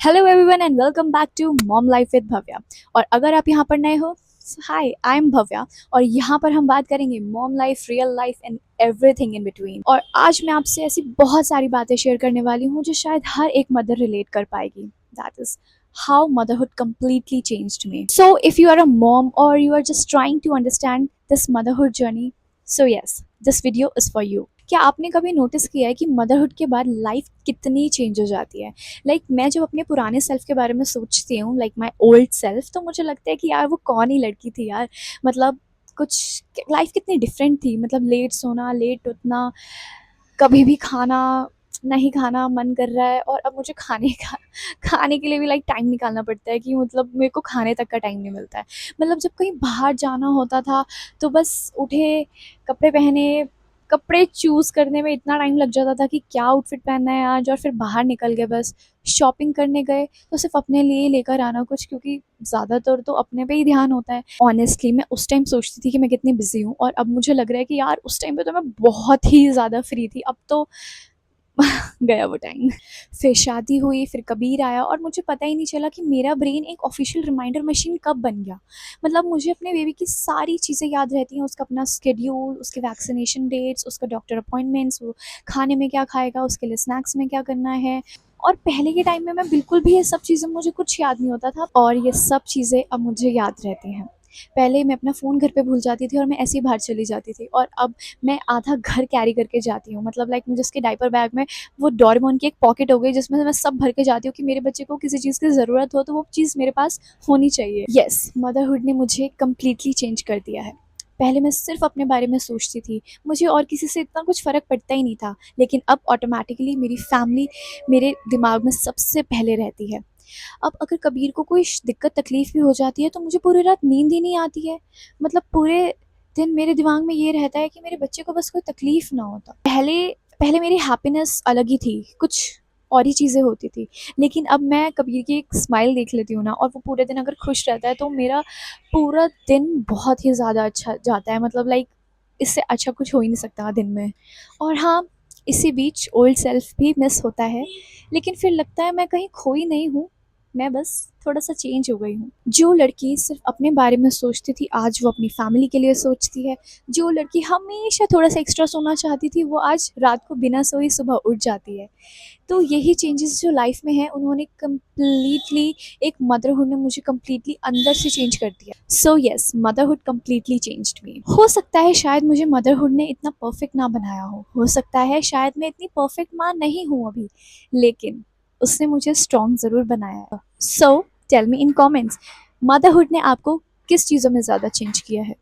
Hello everyone and welcome back to mom life with Bhavya. और अगर आप यहाँ पर नए हो, हाय, आई एम भव्या। और यहाँ पर हम बात करेंगे mom life, real life and everything in between. और आज मैं आपसे ऐसी बहुत सारी बातें शेयर करने वाली हूँ जो शायद हर एक मदर रिलेट कर पाएगी। That is how motherhood completely changed me. So if you are a mom or you are just trying to understand this motherhood journey, so yes, this video is for you. क्या आपने कभी notice किया है कि motherhood के बाद life कितनी change हो जाती है? मैं जब अपने पुराने सेल्फ के बारे में सोचती हूँ, लाइक माई ओल्ड सेल्फ, तो मुझे लगता है कि यार वो कौन ही लड़की थी यार। मतलब कुछ लाइफ कितनी डिफरेंट थी। मतलब लेट सोना, लेट उठना, कभी भी खाना नहीं खाना मन कर रहा है, और अब मुझे खाने के लिए भी लाइक टाइम निकालना पड़ता है कि मतलब मेरे को खाने तक का टाइम नहीं मिलता है। मतलब जब कहीं बाहर जाना होता था तो बस उठे, कपड़े पहने, कपड़े चूज़ करने में इतना टाइम लग जाता था कि क्या आउटफिट पहनना है आज, और फिर बाहर निकल गए, बस शॉपिंग करने गए तो सिर्फ अपने लिए लेकर आना कुछ, क्योंकि ज़्यादातर तो अपने पे ही ध्यान होता है। ऑनेस्टली मैं उस टाइम सोचती थी कि मैं कितनी बिजी हूँ, और अब मुझे लग रहा है कि यार उस टाइम पे तो मैं बहुत ही ज़्यादा फ्री थी। अब तो गया वो टाइम। फिर शादी हुई, फिर कबीर आया, और मुझे पता ही नहीं चला कि मेरा ब्रेन एक ऑफिशियल रिमाइंडर मशीन कब बन गया। मतलब मुझे अपने बेबी की सारी चीज़ें याद रहती हैं, उसका अपना स्केड्यूल, उसके वैक्सीनेशन डेट्स, उसका डॉक्टर अपॉइंटमेंट्स, वो खाने में क्या खाएगा, उसके लिए स्नैक्स में क्या करना है। और पहले के टाइम में मैं बिल्कुल भी ये सब चीज़ें, मुझे कुछ याद नहीं होता था, और ये सब चीज़ें अब मुझे याद रहती हैं। पहले मैं अपना फ़ोन घर पे भूल जाती थी और मैं ऐसे ही बाहर चली जाती थी, और अब मैं आधा घर कैरी करके जाती हूँ। मतलब लाइक मुझे उसके डायपर बैग में वो डोरेमोन की एक पॉकेट हो गई, जिसमें से मैं सब भर के जाती हूँ कि मेरे बच्चे को किसी चीज़ की ज़रूरत हो तो वो चीज़ मेरे पास होनी चाहिए। यस, मदरहुड ने मुझे कम्प्लीटली चेंज कर दिया है। पहले मैं सिर्फ अपने बारे में सोचती थी, मुझे और किसी से इतना कुछ फ़र्क पड़ता ही नहीं था, लेकिन अब ऑटोमेटिकली मेरी फैमिली मेरे दिमाग में सबसे पहले रहती है। अब अगर कबीर को कोई दिक्कत तकलीफ़ भी हो जाती है तो मुझे पूरी रात नींद ही नहीं आती है। मतलब पूरे दिन मेरे दिमाग में ये रहता है कि मेरे बच्चे को बस कोई तकलीफ़ ना होता। पहले पहले मेरी हैप्पीनेस अलग ही थी, कुछ और ही चीज़ें होती थी। लेकिन अब मैं कबीर की एक स्माइल देख लेती हूँ ना, और वो पूरे दिन अगर खुश रहता है तो मेरा पूरा दिन बहुत ही ज़्यादा अच्छा जाता है। मतलब लाइक इससे अच्छा कुछ हो ही नहीं सकता दिन में। और हाँ, इसी बीच ओल्ड सेल्फ भी मिस होता है, लेकिन फिर लगता है मैं कहीं खोई नहीं हूँ, मैं बस थोड़ा-सा चेंज हो गई हूँ। जो लड़की सिर्फ़ अपने बारे में सोचती थी, आज वो अपनी फ़ैमिली के लिए सोचती है। जो लड़की हमेशा थोड़ा-सा एक्स्ट्रा सोना चाहती थी, वो आज रात को बिना सोए सुबह उठ जाती है। तो यही चेंजेस जो लाइफ़ में हैं, उन्होंने कंप्लीटली, एक मदरहुड ने मुझे कंप्लीटली अंदर से चेंज कर दिया। So yes, motherhood completely changed me. हो सकता है शायद मुझे मदरहुड ने इतना परफ़ेक्ट ना बनाया हो सकता है शायद मैं इतनी परफ़ेक्ट माँ नहीं हूँ अभी, लेकिन उसने मुझे स्ट्रॉन्ग ज़रूर बनाया है। So tell me in comments, motherhood ने आपको किस चीज़ों में ज़्यादा चेंज किया है?